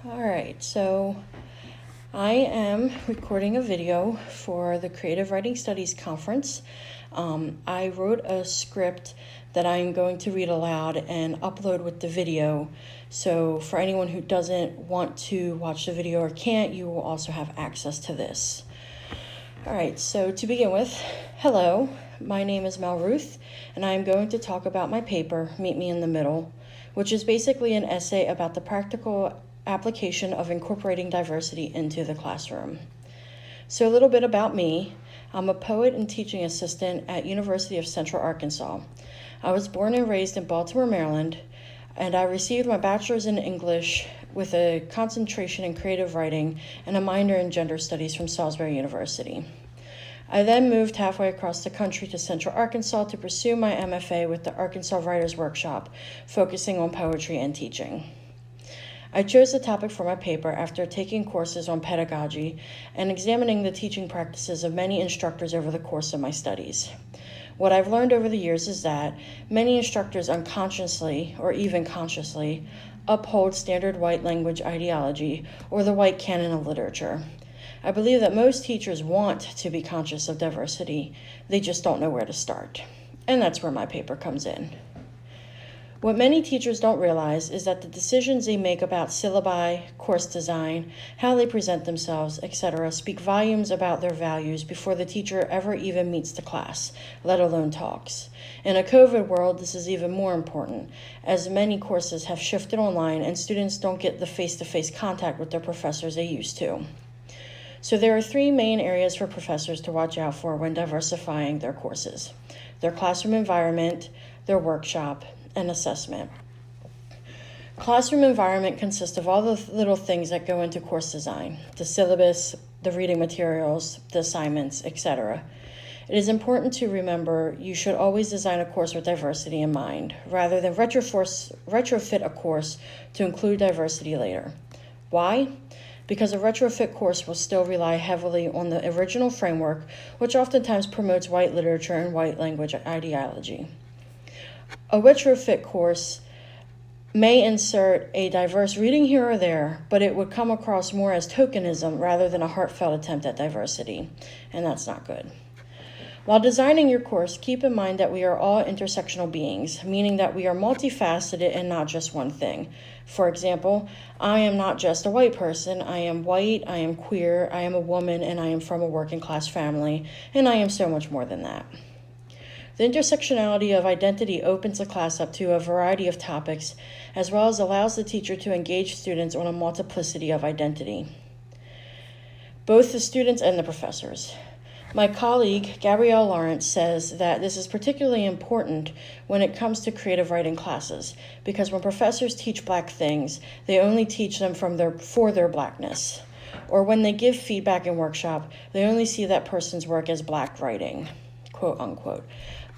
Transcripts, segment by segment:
All right, so I am recording a video for the Creative Writing Studies Conference. I wrote a script that I'm going to read aloud and upload with the video. So for anyone who doesn't want to watch the video or can't, you will also have access to this. All right, so to begin with, hello, my name is Ruth, and I am going to talk about my paper, Meet Me in the Middle, which is basically an essay about the practical application of incorporating diversity into the classroom. So a little bit about me. I'm a poet and teaching assistant at University of Central Arkansas. I was born and raised in Baltimore, Maryland, and I received my bachelor's in English with a concentration in creative writing and a minor in gender studies from Salisbury University. I then moved halfway across the country to Central Arkansas to pursue my MFA with the Arkansas Writers Workshop, focusing on poetry and teaching. I chose the topic for my paper after taking courses on pedagogy and examining the teaching practices of many instructors over the course of my studies. What I've learned over the years is that many instructors unconsciously or even consciously uphold standard white language ideology or the white canon of literature. I believe that most teachers want to be conscious of diversity, they just don't know where to start. And that's where my paper comes in. What many teachers don't realize is that the decisions they make about syllabi, course design, how they present themselves, etc., speak volumes about their values before the teacher ever even meets the class, let alone talks. In a COVID world, this is even more important, as many courses have shifted online and students don't get the face-to-face contact with their professors they used to. So there are three main areas for professors to watch out for when diversifying their courses: their classroom environment, their workshop, and assessment. Classroom environment consists of all the little things that go into course design: the syllabus, the reading materials, the assignments, etc. It is important to remember you should always design a course with diversity in mind, rather than retrofit a course to include diversity later. Why? Because a retrofit course will still rely heavily on the original framework, which oftentimes promotes white literature and white language ideology. A retrofit course may insert a diverse reading here or there, but it would come across more as tokenism rather than a heartfelt attempt at diversity, and that's not good. While designing your course, keep in mind that we are all intersectional beings, meaning that we are multifaceted and not just one thing. For example, I am not just a white person. I am white, I am queer, I am a woman, and I am from a working class family, and I am so much more than that. The intersectionality of identity opens the class up to a variety of topics, as well as allows the teacher to engage students on a multiplicity of identity, both the students and the professors. My colleague, Gabrielle Lawrence, says that this is particularly important when it comes to creative writing classes, because when professors teach Black things, they only teach them for their Blackness. Or when they give feedback in workshop, they only see that person's work as Black writing, quote unquote.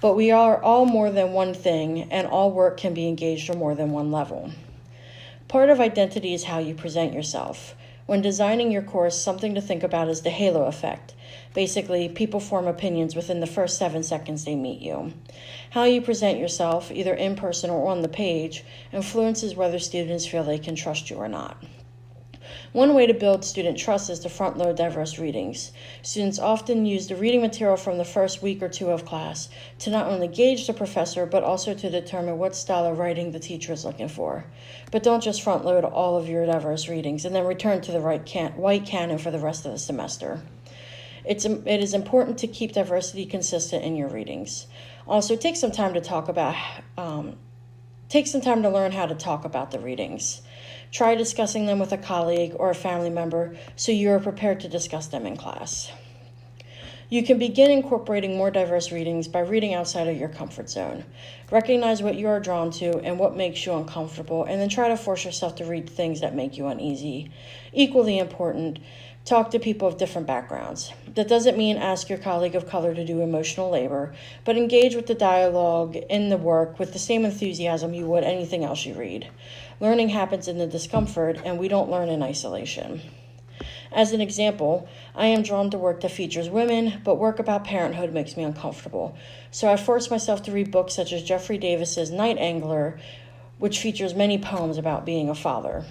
But we are all more than one thing, and all work can be engaged on more than one level. Part of identity is how you present yourself. When designing your course, something to think about is the halo effect. Basically, people form opinions within the first 7 seconds they meet you. How you present yourself, either in person or on the page, influences whether students feel they can trust you or not. One way to build student trust is to front-load diverse readings. Students often use the reading material from the first week or two of class to not only gauge the professor, but also to determine what style of writing the teacher is looking for. But don't just front-load all of your diverse readings and then return to the white canon for the rest of the semester. It is important to keep diversity consistent in your readings. Also, take some time to learn how to talk about the readings. Try discussing them with a colleague or a family member so you are prepared to discuss them in class. You can begin incorporating more diverse readings by reading outside of your comfort zone. Recognize what you are drawn to and what makes you uncomfortable, and then try to force yourself to read things that make you uneasy. Equally important, talk to people of different backgrounds. That doesn't mean ask your colleague of color to do emotional labor, but engage with the dialogue in the work with the same enthusiasm you would anything else you read. Learning happens in the discomfort, and we don't learn in isolation. As an example, I am drawn to work that features women, but work about parenthood makes me uncomfortable. So I force myself to read books such as Jeffrey Davis's Night Angler, which features many poems about being a father.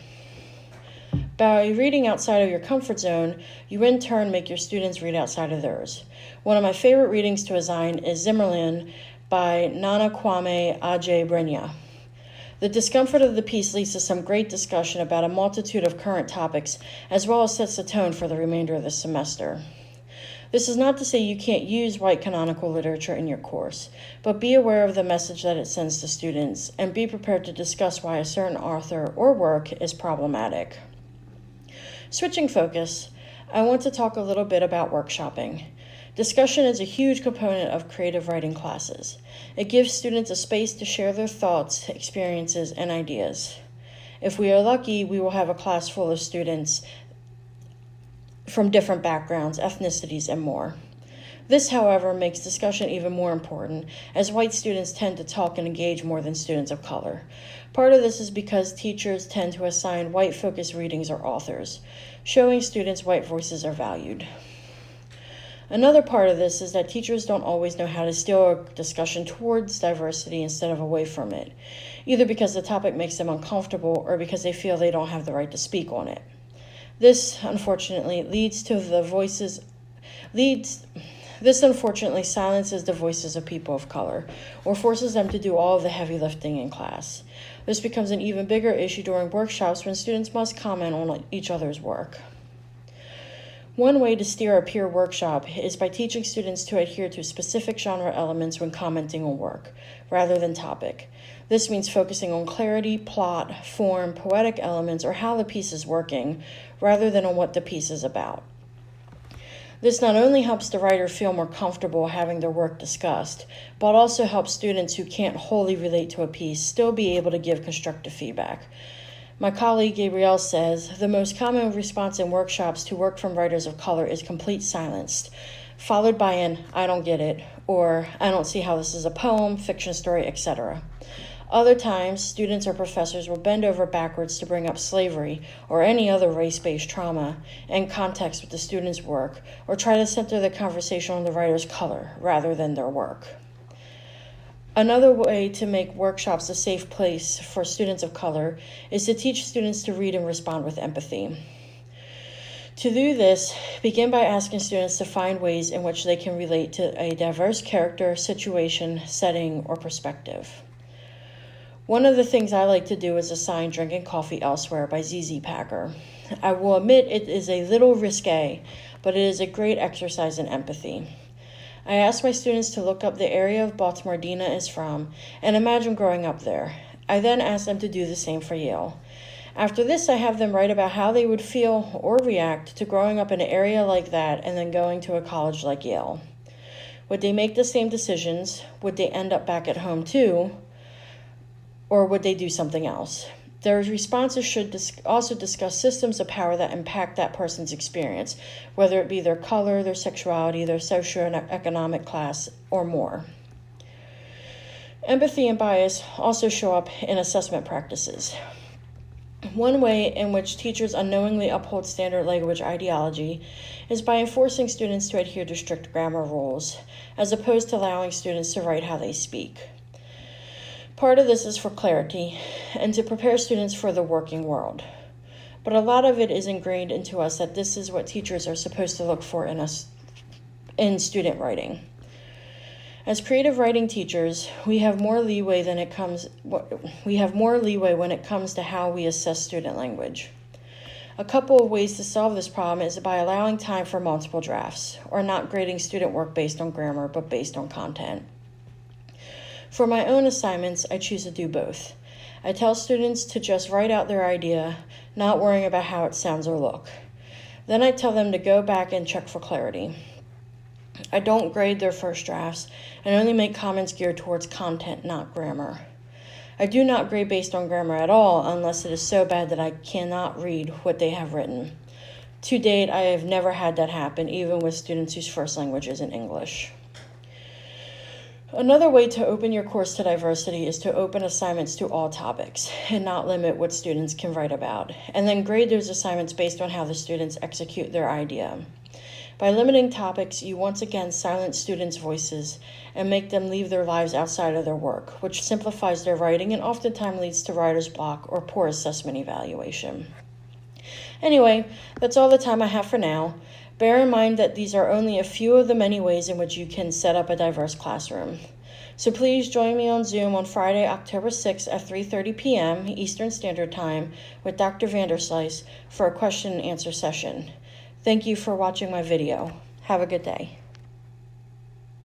By reading outside of your comfort zone, you in turn make your students read outside of theirs. One of my favorite readings to assign is Liminal by Nana Kwame Adjei-Brenyah. The discomfort of the piece leads to some great discussion about a multitude of current topics, as well as sets the tone for the remainder of the semester. This is not to say you can't use white canonical literature in your course, but be aware of the message that it sends to students, and be prepared to discuss why a certain author or work is problematic. Switching focus, I want to talk a little bit about workshopping. Discussion is a huge component of creative writing classes. It gives students a space to share their thoughts, experiences, and ideas. If we are lucky, we will have a class full of students from different backgrounds, ethnicities, and more. This, however, makes discussion even more important, as white students tend to talk and engage more than students of color. Part of this is because teachers tend to assign white-focused readings or authors. Showing students white voices are valued. Another part of this is that teachers don't always know how to steer a discussion towards diversity instead of away from it, either because the topic makes them uncomfortable or because they feel they don't have the right to speak on it. This, unfortunately, silences the voices of people of color, or forces them to do all of the heavy lifting in class. This becomes an even bigger issue during workshops when students must comment on each other's work. One way to steer a peer workshop is by teaching students to adhere to specific genre elements when commenting on work, rather than topic. This means focusing on clarity, plot, form, poetic elements, or how the piece is working, rather than on what the piece is about. This not only helps the writer feel more comfortable having their work discussed, but also helps students who can't wholly relate to a piece still be able to give constructive feedback. My colleague Gabrielle says, the most common response in workshops to work from writers of color is complete silence, followed by an I don't get it, or I don't see how this is a poem, fiction story, etc. Other times, students or professors will bend over backwards to bring up slavery or any other race-based trauma in context with the student's work, or try to center the conversation on the writer's color rather than their work. Another way to make workshops a safe place for students of color is to teach students to read and respond with empathy. To do this, begin by asking students to find ways in which they can relate to a diverse character, situation, setting, or perspective. One of the things I like to do is assign Drinking Coffee Elsewhere by ZZ Packer. I will admit it is a little risque, but it is a great exercise in empathy. I ask my students to look up the area of Baltimore Dina is from and imagine growing up there. I then ask them to do the same for Yale. After this, I have them write about how they would feel or react to growing up in an area like that and then going to a college like Yale. Would they make the same decisions? Would they end up back at home too? Or would they do something else? Their responses should also discuss systems of power that impact that person's experience, whether it be their color, their sexuality, their socioeconomic class, or more. Empathy and bias also show up in assessment practices. One way in which teachers unknowingly uphold standard language ideology is by enforcing students to adhere to strict grammar rules, as opposed to allowing students to write how they speak. Part of this is for clarity and to prepare students for the working world. But a lot of it is ingrained into us that this is what teachers are supposed to look for in student writing. As creative writing teachers, we have more leeway when it comes to how we assess student language. A couple of ways to solve this problem is by allowing time for multiple drafts, or not grading student work based on grammar but based on content. For my own assignments, I choose to do both. I tell students to just write out their idea, not worrying about how it sounds or look. Then I tell them to go back and check for clarity. I don't grade their first drafts and only make comments geared towards content, not grammar. I do not grade based on grammar at all unless it is so bad that I cannot read what they have written. To date, I have never had that happen, even with students whose first language isn't English. Another way to open your course to diversity is to open assignments to all topics and not limit what students can write about, and then grade those assignments based on how the students execute their idea. By limiting topics, you once again silence students' voices and make them leave their lives outside of their work, which simplifies their writing and oftentimes leads to writer's block or poor assessment evaluation. Anyway, that's all the time I have for now. Bear in mind that these are only a few of the many ways in which you can set up a diverse classroom. So please join me on Zoom on Friday, October 6th at 3:30 p.m. Eastern Standard Time with Dr. Vanderslice for a question and answer session. Thank you for watching my video. Have a good day.